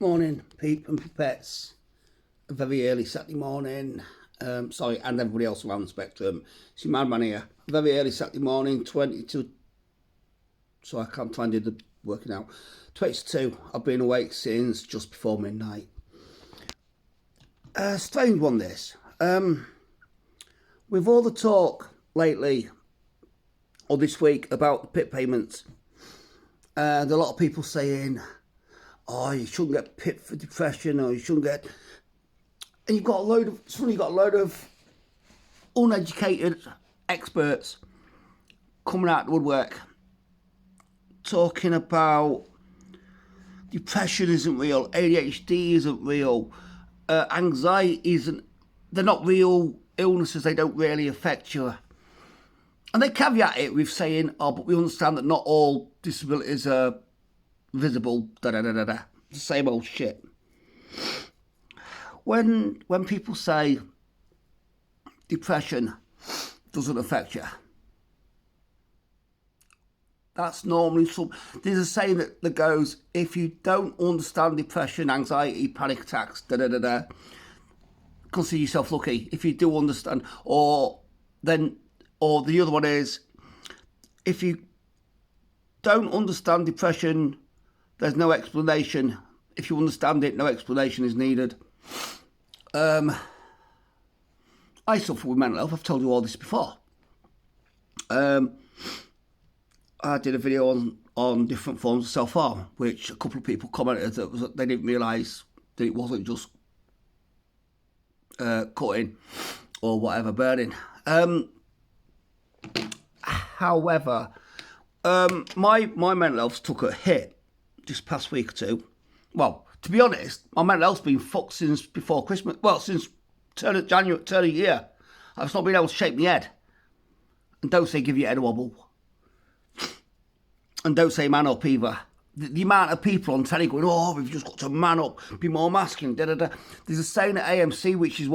Morning, Pete and Pipettes. A very early Saturday morning. Sorry, and everybody else around the spectrum. It's your man here. A very early Saturday morning, 22. So I can't try and do the working out. 22. I've been awake since just before midnight. Strange one, this. With all the talk lately, or this week, about the PIP payments, and a lot of people saying, oh, you shouldn't get PIP for depression, or you shouldn't get... And you've got a load of uneducated experts coming out of the woodwork talking about depression isn't real, ADHD isn't real, anxiety isn't... They're not real illnesses, they don't really affect you. And they caveat it with saying, oh, but we understand that not all disabilities are visible, da-da-da-da-da. The same old shit. When people say depression doesn't affect you, that's normally there's a saying that goes, if you don't understand depression, anxiety, panic attacks, da-da-da-da, consider yourself lucky. If you do understand, or the other one is, if you don't understand depression, there's no explanation. If you understand it, no explanation is needed. I suffer with mental health. I've told you all this before. I did a video on different forms of self-harm, which a couple of people commented that they didn't realise that it wasn't just cutting or whatever, burning. However, my mental health took a hit this past week or two. Well, to be honest, my mental health's been fucked since before Christmas. Well, since turn of year. I've not been able to shake my head. And don't say give your head a wobble. And don't say man up either. The amount of people on telly going, oh, we've just got to man up, be more masculine, da-da-da. There's a saying at AMC, which is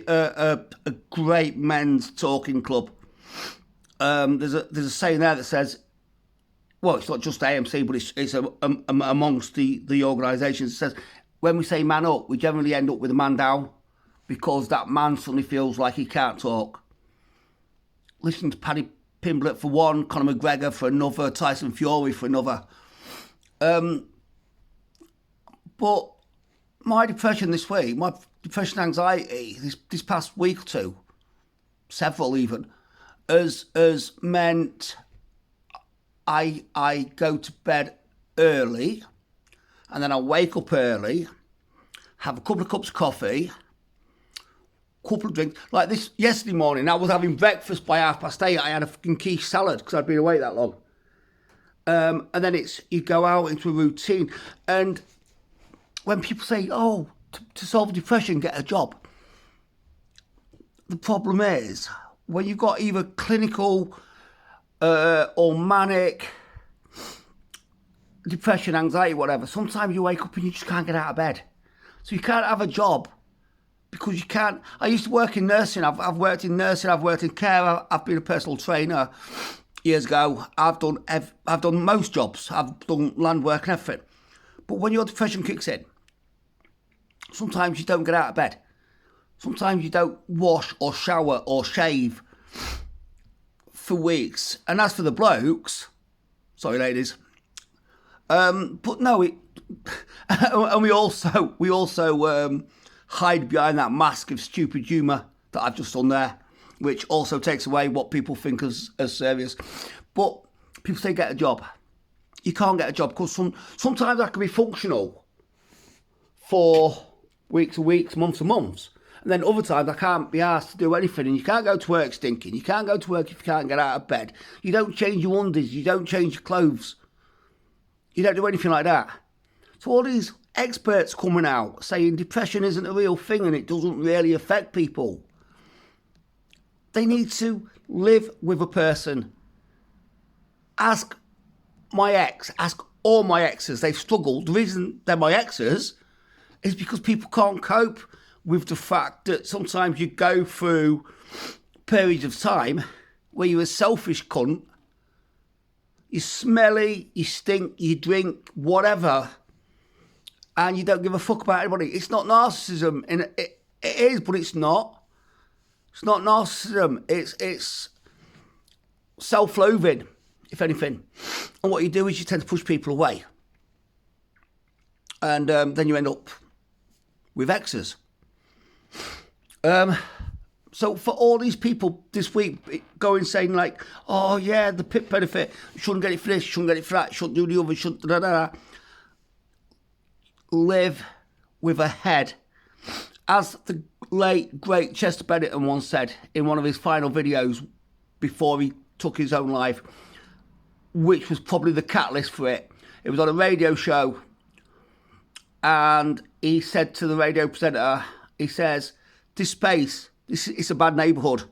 a great men's talking club. There's a saying there that says, well, it's not just AMC, but it's amongst the organisations. It says, when we say man up, we generally end up with a man down because that man suddenly feels like he can't talk. Listen to Paddy Pimblett for one, Conor McGregor for another, Tyson Fury for another. But my depression this week, my depression and anxiety this past week or two, several even, has meant I go to bed early and then I wake up early, have a couple of cups of coffee, couple of drinks. Like this yesterday morning, I was having breakfast by 8:30. I had a fucking quiche salad because I'd been awake that long. And then you go out into a routine. And when people say, oh, to solve depression, get a job. The problem is, when you've got either clinical or manic, depression, anxiety, whatever, sometimes you wake up and you just can't get out of bed. So you can't have a job because you can't. I used to work in nursing. I've worked in nursing, I've worked in care, I've been a personal trainer years ago. I've done most jobs. I've done land work and everything. But when your depression kicks in, sometimes you don't get out of bed. Sometimes you don't wash or shower or shave for weeks. And as for the blokes, sorry ladies, but no, and we also hide behind that mask of stupid humour that I've just done there, which also takes away what people think as serious. But people say get a job. You can't get a job because sometimes I can be functional for weeks and weeks, months and months. And then other times I can't be asked to do anything, and you can't go to work stinking. You can't go to work if you can't get out of bed. You don't change your undies. You don't change your clothes. You don't do anything like that. So all these experts coming out saying depression isn't a real thing and it doesn't really affect people. They need to live with a person. Ask my ex, ask all my exes. They've struggled. The reason they're my exes is because people can't cope with the fact that sometimes you go through periods of time where you're a selfish cunt, you're smelly, you stink, you drink, whatever, and you don't give a fuck about anybody. It's not narcissism. It is, but it's not. It's not narcissism. It's self-loathing, if anything. And what you do is you tend to push people away. And then you end up with exes. So for all these people this week going saying like, oh yeah, the PIP benefit, shouldn't get it for this, shouldn't get it for that, shouldn't do the other, shouldn't da da da. Live with a head. As the late, great Chester Bennington once said in one of his final videos before he took his own life, which was probably the catalyst for it. It was on a radio show, and he said to the radio presenter, he says, this space, it's a bad neighbourhood.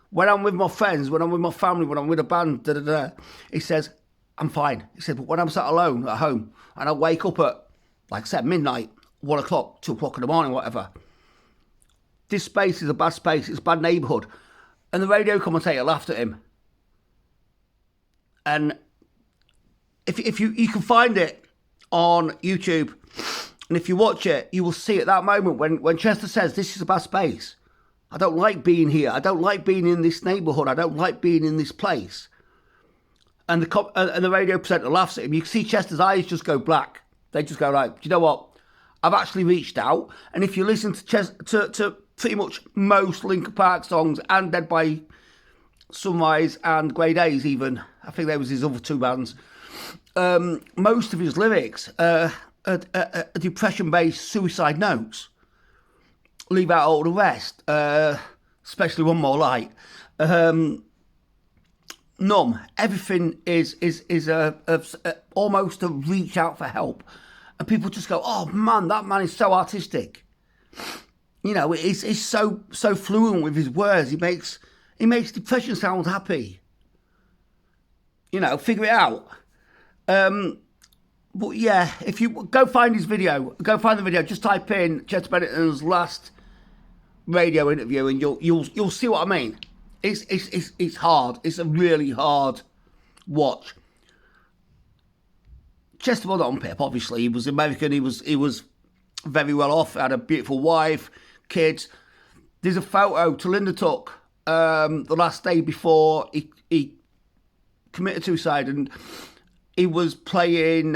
When I'm with my friends, when I'm with my family, when I'm with a band, da da da, he says, I'm fine. He said, but when I'm sat alone at home, and I wake up at, like I said, midnight, 1 o'clock, 2 o'clock in the morning, whatever, this space is a bad space, it's a bad neighbourhood. And the radio commentator laughed at him. And if you can find it on YouTube, and if you watch it, you will see at that moment when Chester says, this is a bad space. I don't like being here. I don't like being in this neighbourhood. I don't like being in this place. And the radio presenter laughs at him. You can see Chester's eyes just go black. They just go like, do you know what? I've actually reached out. And if you listen to pretty much most Linkin Park songs and Dead by Sunrise and Grey Days even, I think there was his other two bands, most of his lyrics are depression-based suicide notes. Leave out all the rest, especially One More Light. Numb. Everything is almost a reach out for help. And people just go, oh man, that man is so artistic. You know, he's so fluent with his words. He makes depression sound happy. You know, figure it out. But yeah, if you go find his video, just type in Chester Bennington's last radio interview and you'll see what I mean. It's hard. It's a really hard watch. Chester was on PIP, obviously. He was American. He was very well off. Had a beautiful wife, kids. There's a photo Talinda took the last day before he committed suicide, and he was playing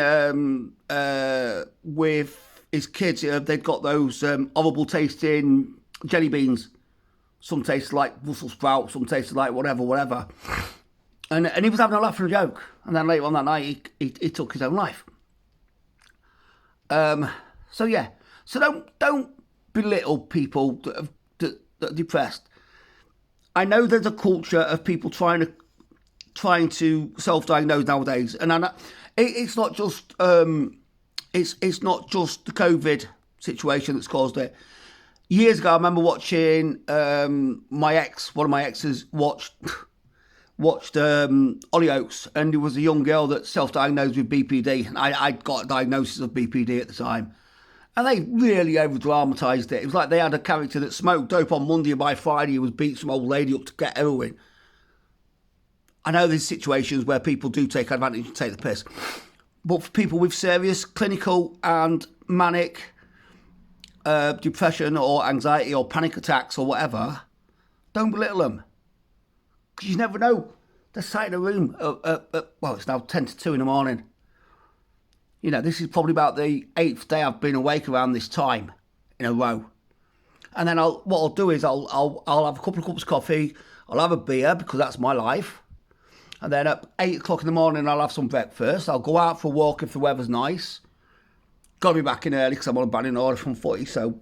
with his kids. They'd got those horrible tasting jelly beans. Some tasted like Brussels sprouts, some tasted like whatever. And he was having a laugh and a joke. And then later on that night, he took his own life. So yeah. So don't belittle people that are depressed. I know there's a culture of people trying to self-diagnose nowadays, and it's not just it's not just the COVID situation that's caused it. Years ago, I remember watching one of my exes watched Hollyoaks, and there was a young girl that self-diagnosed with BPD, and I got a diagnosis of BPD at the time, and they really over-dramatised it. It was like they had a character that smoked dope on Monday, and by Friday he was beating some old lady up to get heroin. I know there's situations where people do take advantage and take the piss, but for people with serious clinical and manic depression or anxiety or panic attacks or whatever, don't belittle them. Because you never know. They're sat in a room well, it's now 10 to 2 in the morning. You know, this is probably about the 8th day I've been awake around this time in a row. And then what I'll do is I'll have a couple of cups of coffee, I'll have a beer because that's my life. And then at 8 o'clock in the morning I'll have some breakfast. I'll go out for a walk if the weather's nice. Got to be back in early because I'm on a banning order from footy, so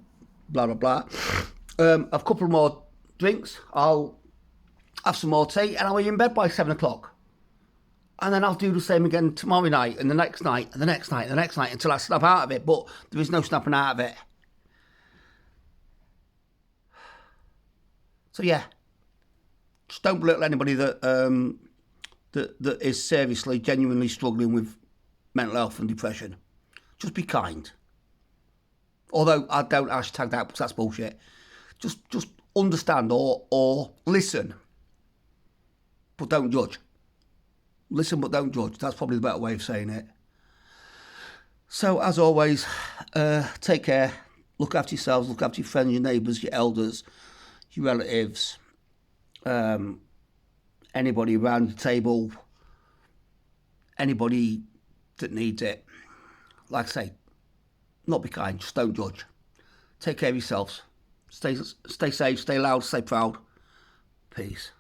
blah, blah, blah. Have a couple more drinks. I'll have some more tea, and I'll be in bed by 7 o'clock. And then I'll do the same again tomorrow night, and the next night, and the next night, and the next night, until I snap out of it. But there is no snapping out of it. So yeah, just don't belittle anybody that that is seriously, genuinely struggling with mental health and depression. Just be kind. Although I don't hashtag that because that's bullshit. Just understand or listen, but don't judge. Listen but don't judge. That's probably the better way of saying it. So as always, Take care. Look after yourselves. Look after your friends, your neighbours, your elders, your relatives, anybody around your table, anybody that needs it. Like I say, not be kind, just don't judge. Take care of yourselves. Stay safe, stay loud, stay proud. Peace.